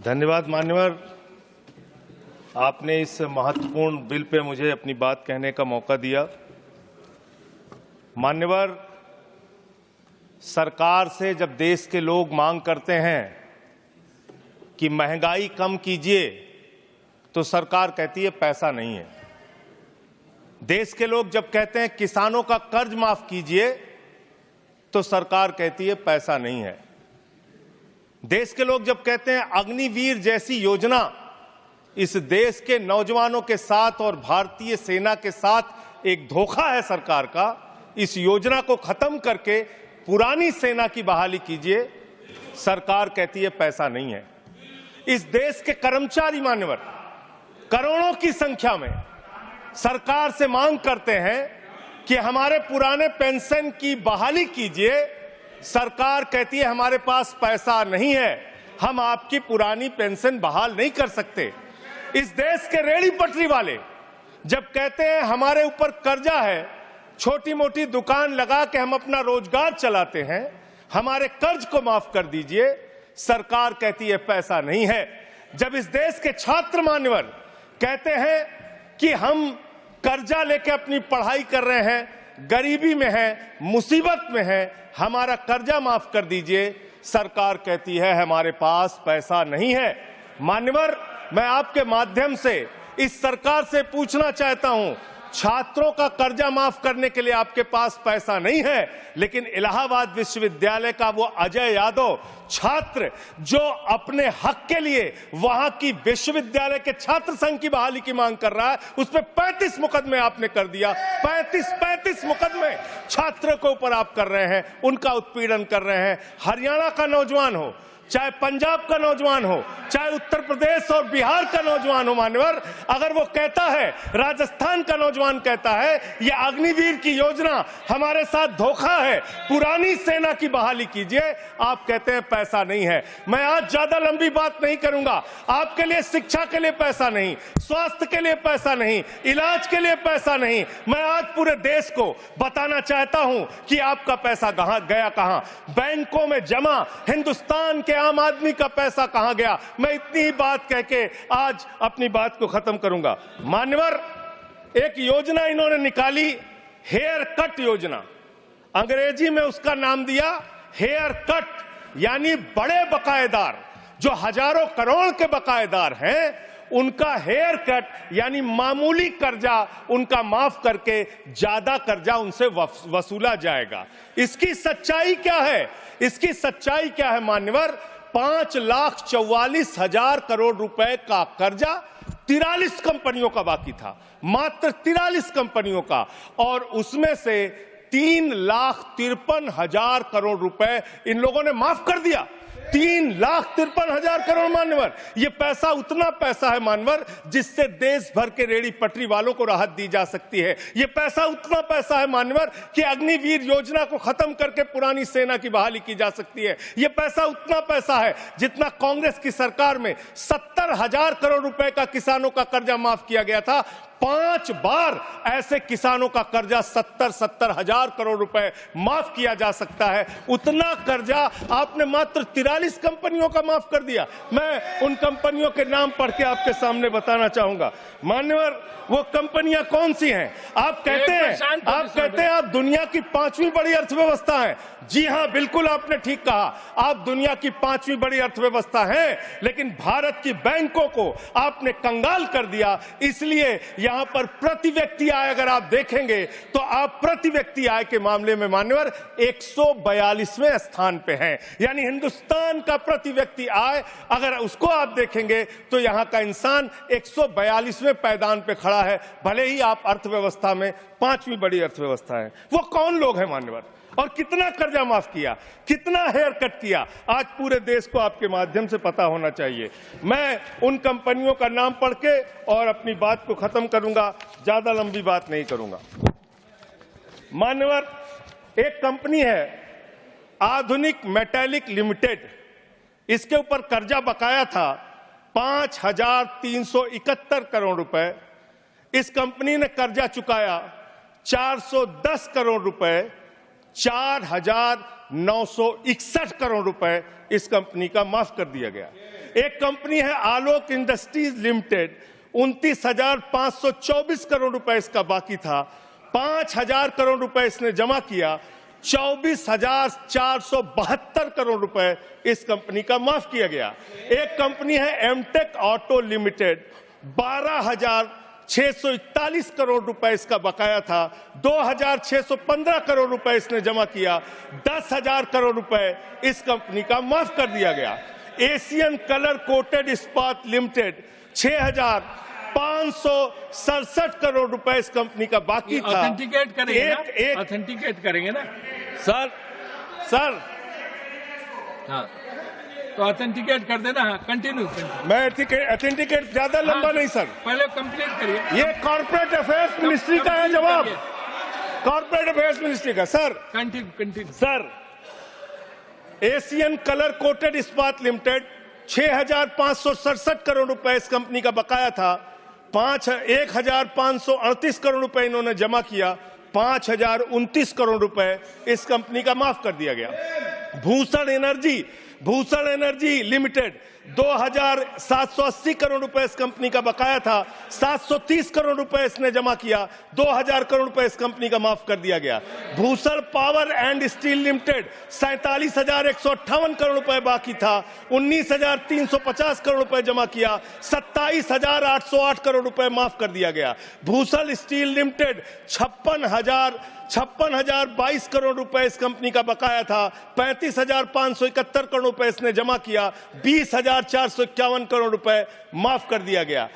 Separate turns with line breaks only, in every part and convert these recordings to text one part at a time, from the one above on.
धन्यवाद मान्यवर, आपने इस महत्वपूर्ण बिल पे मुझे अपनी बात कहने का मौका दिया। मान्यवर, सरकार से जब देश के लोग मांग करते हैं कि महंगाई कम कीजिए, तो सरकार कहती है पैसा नहीं है। देश के लोग जब कहते हैं किसानों का कर्ज माफ कीजिए, तो सरकार कहती है पैसा नहीं है। देश के लोग जब कहते हैं अग्निवीर जैसी योजना इस देश के नौजवानों के साथ और भारतीय सेना के साथ एक धोखा है सरकार का, इस योजना को खत्म करके पुरानी सेना की बहाली कीजिए, सरकार कहती है पैसा नहीं है। इस देश के कर्मचारी मान्यवर करोड़ों की संख्या में सरकार से मांग करते हैं कि हमारे पुराने पेंशन की बहाली कीजिए। सरकार कहती है हमारे पास पैसा नहीं है, हम आपकी पुरानी पेंशन बहाल नहीं कर सकते। इस देश के रेहड़ी पटरी वाले जब कहते हैं हमारे ऊपर कर्जा है, छोटी मोटी दुकान लगा के हम अपना रोजगार चलाते हैं, हमारे कर्ज को माफ कर दीजिए, सरकार कहती है पैसा नहीं है। जब इस देश के छात्र मान्यवर कहते हैं कि हम कर्जा लेके अपनी पढ़ाई कर रहे हैं, गरीबी में है, मुसीबत में है, हमारा कर्जा माफ कर दीजिए, सरकार कहती है हमारे पास पैसा नहीं है। मान्यवर, मैं आपके माध्यम से इस सरकार से पूछना चाहता हूं, छात्रों का कर्जा माफ करने के लिए आपके पास पैसा नहीं है, लेकिन इलाहाबाद विश्वविद्यालय का वो अजय यादव छात्र जो अपने हक के लिए वहां की विश्वविद्यालय के छात्र संघ की बहाली की मांग कर रहा है, उस पर 35 मुकदमे आपने कर दिया। 35 मुकदमे छात्र के ऊपर आप कर रहे हैं, उनका उत्पीड़न कर रहे हैं। हरियाणा का नौजवान हो, चाहे पंजाब का नौजवान हो, चाहे उत्तर प्रदेश और बिहार का नौजवान हो मान्यवर, अगर वो कहता है, राजस्थान का नौजवान कहता है ये अग्निवीर की योजना हमारे साथ धोखा है, पुरानी सेना की बहाली कीजिए, आप कहते हैं पैसा नहीं है। मैं आज ज्यादा लंबी बात नहीं करूंगा। आपके लिए शिक्षा के लिए पैसा नहीं, स्वास्थ्य के लिए पैसा नहीं, इलाज के लिए पैसा नहीं। मैं आज पूरे देश को बताना चाहता हूं कि आपका पैसा कहां गया, कहां बैंकों में जमा हिंदुस्तान के आम आदमी का पैसा कहां गया। मैं इतनी ही बात कह के आज अपनी बात को खत्म करूंगा। मान्यवर, एक योजना इन्होंने निकाली, हेयर कट योजना, अंग्रेजी में उसका नाम दिया हेयर कट, यानी बड़े बकायेदार जो हजारों करोड़ के बकायेदार हैं, उनका हेयर कट यानी मामूली कर्जा उनका माफ करके ज्यादा कर्जा उनसे वसूला जाएगा। इसकी सच्चाई क्या है? इसकी सच्चाई क्या है मान्यवर? 5,44,000 करोड़ रुपए का कर्जा 43 कंपनियों का बाकी था, मात्र 43 कंपनियों का, और उसमें से 3,53,000 करोड़ रुपए इन लोगों ने माफ कर दिया। 3,53,000 करोड़ मान्यवर, ये पैसा उतना पैसा है मान्यवर जिससे देश भर के रेहड़ी पटरी वालों को राहत दी जा सकती है। ये पैसा उतना पैसा है मान्यवर कि अग्निवीर योजना को खत्म करके पुरानी सेना की बहाली की जा सकती है। ये पैसा उतना पैसा है जितना कांग्रेस की सरकार में 70,000 करोड़ रुपए का किसानों का कर्जा माफ किया गया था। 5 बार ऐसे किसानों का कर्जा 70,000 करोड़ रुपए माफ किया जा सकता है। उतना कर्जा आपने मात्र 43 कंपनियों का माफ कर दिया। मैं उन कंपनियों के नाम पढ़ के आपके सामने बताना चाहूंगा। मान्यवर, वो कंपनियां कौन सी हैं? आप कहते हैं आप दुनिया की 5वीं बड़ी अर्थव्यवस्था है। जी हां, बिल्कुल आपने ठीक कहा, आप दुनिया की 5वीं बड़ी अर्थव्यवस्था हैं, लेकिन भारत की बैंकों को आपने कंगाल कर दिया। इसलिए यहां पर प्रति व्यक्ति आय अगर आप देखेंगे तो आप प्रति व्यक्ति आय के मामले में मान्यवर 142वें स्थान पे हैं। यानी हिंदुस्तान का प्रति व्यक्ति आय अगर उसको आप देखेंगे तो यहां का इंसान 142वें पायदान पे खड़ा है, भले ही आप अर्थव्यवस्था में 5वीं बड़ी अर्थव्यवस्था है। वो कौन लोग हैं मान्यवर, और कितना कर्जा माफ किया, कितना हेयर कट किया, आज पूरे देश को आपके माध्यम से पता होना चाहिए। मैं उन कंपनियों का नाम पढ़ के और अपनी बात को खत्म करूंगा, ज्यादा लंबी बात नहीं करूंगा। मान्यवर, एक कंपनी है आधुनिक मेटालिक लिमिटेड, इसके ऊपर कर्जा बकाया था 5,371 करोड़ रुपए। इस कंपनी ने कर्जा चुकाया 410 करोड़ रुपए, 4,961 करोड़ रुपए इस कंपनी का माफ कर दिया गया। एक कंपनी है आलोक इंडस्ट्रीज लिमिटेड, 29,524 करोड़ रुपए इसका बाकी था, 5,000 करोड़ रुपए इसने जमा किया, 24,472 करोड़ रुपए इस कंपनी का माफ किया गया। एक कंपनी है एमटेक ऑटो लिमिटेड, 12,641 करोड़ रुपए इसका बकाया था, 2,615 करोड़ रुपए इसने जमा किया, 10,000 करोड़ रुपए इस कंपनी का माफ कर दिया गया। एशियन कलर कोटेड इस्पात लिमिटेड, 6,567 करोड़ रुपए इस कंपनी का बाकी था।
ऑथेंटिकेट करेंगे ऑथेंटिकेट करेंगे ना
सर
हाँ, तो ऑथेंटिकेट कर देना। हाँ, कंटिन्यू।
मैं ऑथेंटिकेट ज्यादा लंबा नहीं सर,
पहले कंप्लीट करिए।
ये कॉर्पोरेट अफेयर्स मिनिस्ट्री का है जवाब, कॉर्पोरेट अफेयर्स मिनिस्ट्री का। Sir
continue.
Sir, Asian colour coated इस्पात लिमिटेड, 6,567 करोड़ रुपए इस कंपनी का बकाया था, 1,538 करोड़ रुपए इन्होंने जमा किया, 5,029 करोड़ रुपए इस कंपनी का माफ कर दिया गया। भूषण एनर्जी लिमिटेड, 2,780 करोड़ रुपए इस कंपनी का बकाया था, 730 करोड़ रुपए इसने जमा किया, 2,000 करोड़ रुपए इस कंपनी का माफ कर दिया गया। Bhushan power and steel limited, 47,158 crore रुपए बाकी था, 19,350 करोड़ रुपए जमा किया, 27,808 करोड़ रुपए माफ कर दिया गया। भूषण स्टील लिमिटेड, 56,022 करोड़ रुपए इस कंपनी का बकाया था, 35,571 करोड़ रुपए इसने जमा किया, 20,451 करोड़ रुपए माफ कर दिया गया।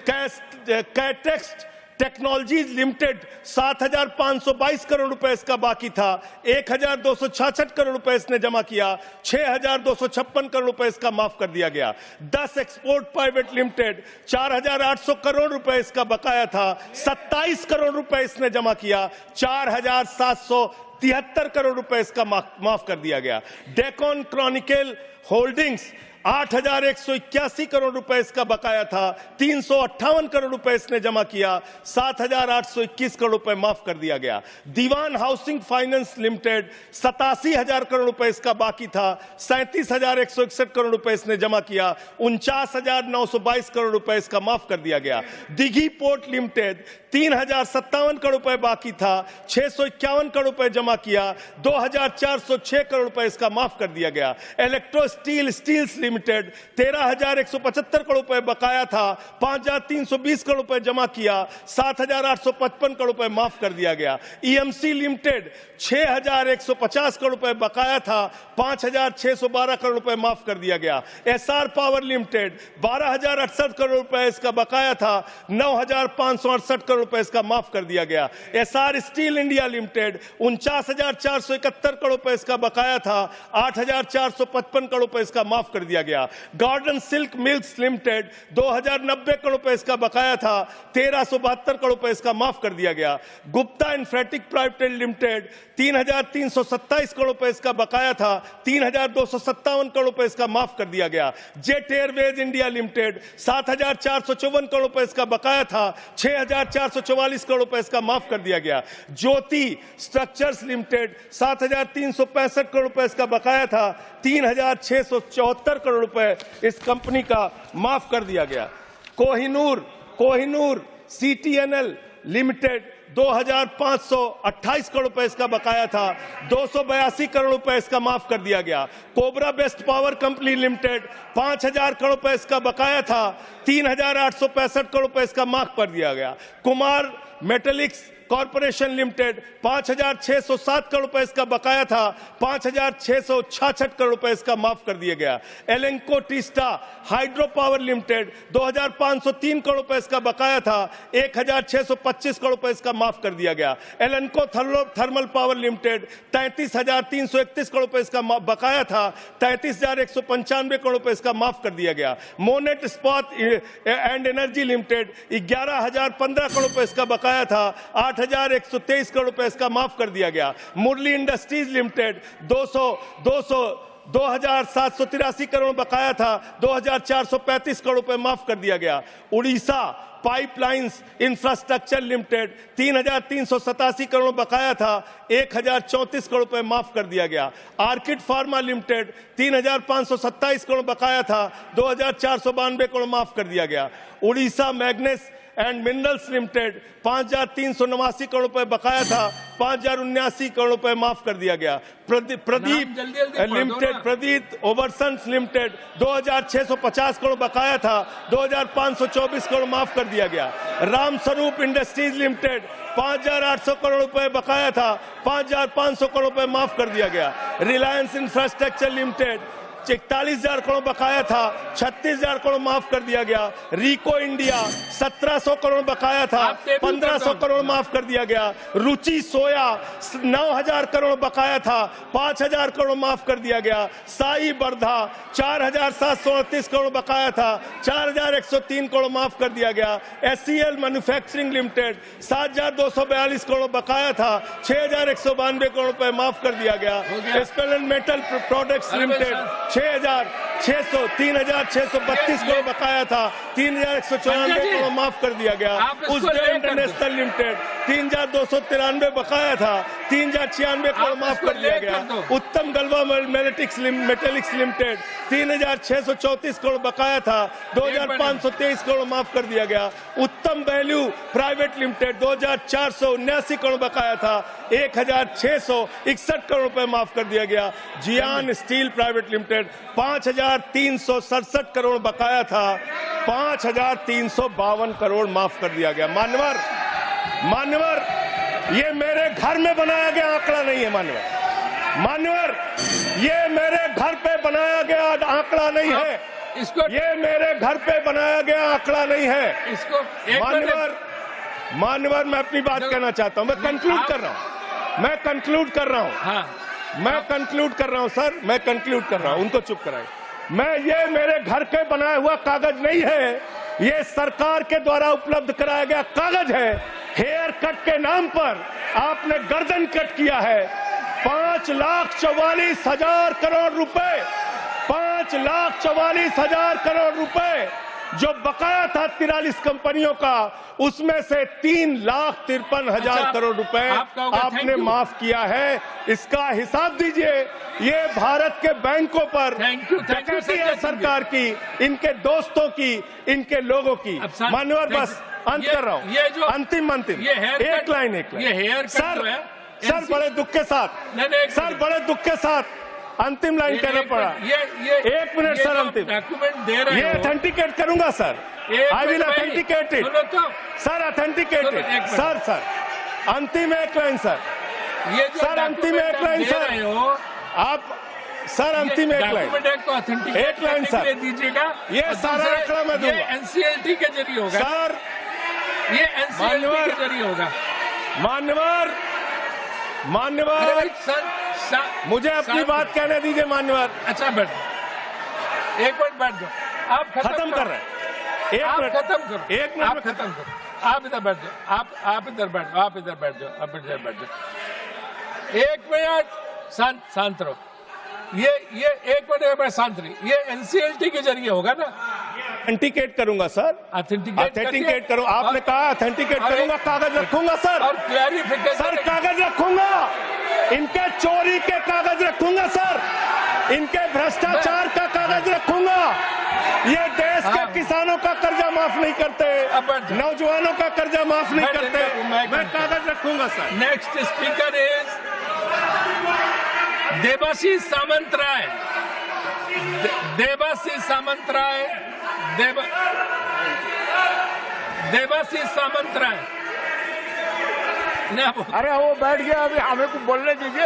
कैटेक्स टेक्नोलॉजीज लिमिटेड, 7,522 करोड़ रुपए इसका बाकी था, 1,266 करोड़ रुपए इसने जमा किया, 6,256 करोड़ रुपए इसका माफ कर दिया गया। 10 एक्सपोर्ट प्राइवेट लिमिटेड, 4,800 करोड़ रुपए इसका बकाया था, 27 करोड़ रुपए इसने जमा किया, 4,773 करोड़ रुपए इसका माफ कर दिया गया। डेकोन क्रॉनिकल होल्डिंग्स, 8,181 करोड़ रुपए इसका बकाया था, 358 करोड़ रुपए इसने जमा किया, 7,821 करोड़ रुपए माफ कर दिया गया। दीवान हाउसिंग फाइनेंस लिमिटेड, 87,000 करोड़ रुपए इसका बाकी था, 37,161 करोड़ रुपए इसने जमा किया, 49,922 करोड़ रुपए इसका माफ कर दिया गया। दिघी पोर्ट लिमिटेड, 3,057 करोड़ रुपए बाकी था, 651 करोड़ रुपए जमा किया, 2,406 करोड़ रुपए इसका माफ कर दिया गया। इलेक्ट्रो स्टील्स लिमिटेड, 13,175 करोड़ रुपए बकाया था, 5,320 करोड़ रुपए जमा किया, 7,855 करोड़ रुपए माफ कर दिया गया। ईएमसी लिमिटेड, 6,150 करोड़ रुपए बकाया था, 5,612 करोड़ रुपए माफ कर दिया गया। एसआर पावर लिमिटेड, 12,068 करोड़ रुपए इसका बकाया था, 9,568 करोड़ रुपए इसका माफ कर दिया गया। SR steel India limited, 49,471 crore रुपए इसका बकाया था, 8,455 करोड़ रुपए इसका माफ कर दिया गया। Garden silk mills limited, 2,090 crore रुपए इसका बकाया था, 1,372 करोड़ रुपए इसका माफ कर दिया गया। गुप्ता इन्फेटिक प्राइवेट लिमिटेड, 3,327 करोड़ रुपए इसका बकाया था, 3,257 करोड़ रुपए इसका माफ कर दिया गया। Jet Airways India limited, 7,454 crore रुपए इसका बकाया था, 6,444 करोड़ रुपए इसका माफ कर दिया गया। ज्योति स्ट्रक्चर्स लिमिटेड, 7,365 करोड़ रुपए इसका बकाया था, 3,674 करोड़ रुपए इस कंपनी का माफ कर दिया गया। कोहिनूर सीटीएनएल लिमिटेड, 2,528 करोड़ रुपए इसका बकाया था, 282 करोड़ रुपए इसका माफ कर दिया गया। Cobra best power company limited, 5,000 crore रुपए इसका बकाया था, 3,865 करोड़ रुपए इसका माफ कर दिया गया। Kumar metallics corporation limited, 5,607 crore रुपए इसका बकाया था, 5,666 करोड़ रुपए इसका माफ कर दिया गया। Lanco Teesta hydro power limited, 2,503 crore रुपए इसका बकाया था, 1,625 करोड़ रुपए इसका माफ कर दिया गया। एलेंको थर्मल पावर लिमिटेड, 33,331 करोड़ रुपए इसका बकाया था, 33,195 करोड़ रुपए इसका माफ कर दिया गया। Monnet Ispat and energy limited, 11,015 crore रुपए इसका बकाया था, 8,123 करोड़ रुपए इसका माफ कर दिया गया। मुरली इंडस्ट्रीज लिमिटेड, 200 2783 करोड़ बकाया था, 2435 करोड़ रुपए माफ कर दिया गया। Orissa pipelines infrastructure limited 3387 crore बकाया था, 1034 करोड़ रुपए माफ कर दिया गया। आर्किड फार्मा लिमिटेड 3527 करोड़ बकाया था, 2492 करोड़ माफ कर दिया गया। Orissa मैग्नेस and minerals limited 5389 crore रुपए बकाया था, 5079 करोड़ रुपए माफ कर दिया गया। प्रदीप लिमिटेड, प्रदीप ओवरसन्स लिमिटेड 2650 करोड़ बकाया था, 2524 करोड़ माफ कर दिया गया। रामस्वरूप इंडस्ट्रीज लिमिटेड 5800 करोड़ रुपए बकाया था, 5500 करोड़ रुपए माफ कर दिया गया। रिलायंस इंफ्रास्ट्रक्चर लिमिटेड 41,000 करोड़ बकाया था, 36,000 करोड़ माफ कर दिया गया। रिको इंडिया 1700 करोड़ बकाया था, 1500 करोड़ माफ कर दिया गया। रुचि सोया 9,000 करोड़ बकाया था, 5,000 करोड़ माफ कर दिया गया। साई बर्धा 4,738 करोड़ बकाया था, 4,103 करोड़ माफ कर दिया गया। SCL मैन्युफैक्चरिंग लिमिटेड 7,242 करोड़ बकाया था, 6,192 करोड़ रुपए माफ कर दिया गया। स्पेलेंट मेटल प्रोडक्ट्स लिमिटेड 3,632 करोड़ बकाया था, 3,194 करोड़ माफ कर दिया गया। उज्जैन इंटरनेशनल लिमिटेड 3,293 बकाया था, 3,096 करोड़ माफ कर दिया गया। उत्तम गलवा मेटेलिक्स लिमिटेड 3,634 करोड़ बकाया था, 2,523 करोड़ माफ कर दिया गया। उत्तम वैल्यू प्राइवेट लिमिटेड 2,479 करोड़ बकाया था, 1,661 करोड़ रुपए माफ कर दिया गया। जियान स्टील प्राइवेट लिमिटेड 5,367 करोड़ बकाया था, 5,352 करोड़ माफ कर दिया गया। मान्यवर, ये मेरे घर में बनाया गया आंकड़ा नहीं है। मान्यवर, ये मेरे घर पे बनाया गया आंकड़ा नहीं है। ये मेरे घर पे बनाया गया आंकड़ा नहीं है। मान्यवर, मैं अपनी बात कहना चाहता हूं। मैं कंक्लूड कर रहा हूं। मैं कंक्लूड कर रहा हूं सर, मैं कंक्लूड कर रहा हूं। उनको चुप कराए। ये मेरे घर के बनाया हुआ कागज नहीं है, ये सरकार के द्वारा उपलब्ध कराया गया कागज है। हेयर कट के नाम पर आपने गर्दन कट किया है। 5,44,000 करोड़ रुपए, 5,44,000 करोड़ रुपए जो बकाया था 43 कंपनियों का, उसमें से 3,53,000 करोड़ रुपए आपने माफ किया है। इसका हिसाब दीजिए। ये भारत के बैंकों पर डकैती है सरकार की, इनके दोस्तों की, इनके लोगों की। मान्यवर, बस अंत कर रहा हूँ। अंतिम एक लाइन सर, बड़े दुख के साथ अंतिम लाइन कहना पड़ा। 1 मिनट सर, अंतिम
डॉक्यूमेंट दे रहे
ये ऑथेंटिकेट करूंगा sir. I will authenticate it sir, authenticate it sir. अंतिम एक लाइन सर, सर अंतिम एक लाइन सर, आप सर अंतिम एक लाइन सर
दीजिएगा।
ये सारा आंकड़ा मैं दूंगा।
NCLT के जरिए होगा
सर,
ये NCLT के जरिए होगा।
मान्यवर, मुझे अपनी बात कहने दीजिए। मान्यवर,
अच्छा बैठ, एक मिनट बैठ जाओ। आप
खत्म कर रहे हैं। एक मिनट
आप खत्म करो। आप इधर बैठ जाओ। आप इधर बैठ जाओ। आप इधर बैठ जाओ। 1 मिनट शांत रहो। ये 1 मिनट में शांत रही। ये NCLT के जरिए होगा ना?
ऑथेंटिकेट करूंगा सर, ऑथेंटिकेट करूँ। आपने कहा ऑथेंटिकेट करूंगा, कागज रखूंगा सर,
और क्लैरिफिकेशन
सर कागज रखूंगा। इनके चोरी के कागज रखूंगा सर, इनके भ्रष्टाचार का कागज रखूंगा। ये देश के किसानों का कर्जा माफ नहीं करते, नौजवानों का कर्जा माफ नहीं करते। मैं कागज रखूंगा sir.
Next speaker is Devashish Samantaray. Devashish Samantaray.
अरे वो बैठ गया, अभी हमें को बोलने दीजिए।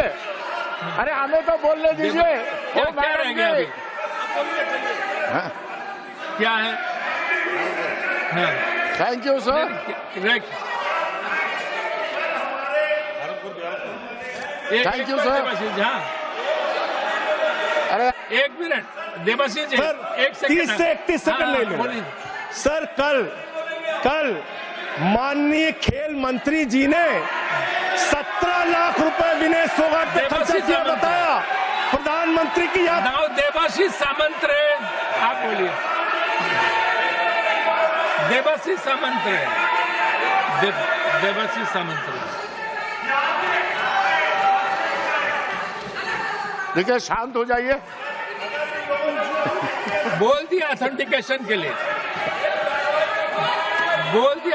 अरे हमें तो बोलने दीजिए।
क्या रह गया अभी? क्या है?
Thank you sir. Thank you sir.
अरे 1 मिनट देवाशीष जी,
सर 30 से 31 सेकंड ले लो सर। कल माननीय खेल मंत्री जी ने 17 लाख रुपए विनय फोगाट पे खर्चा किया बताया। प्रधानमंत्री की याद।
नाउ देवाशीष सामंत रहे, आप बोलिए। देवाशीष सामंत रहे, देवाशीष सामंत रहे।
देखिए, शांत हो जाइए।
बोल दिया ऑथेंटिकेशन के लिए, बोल दिया।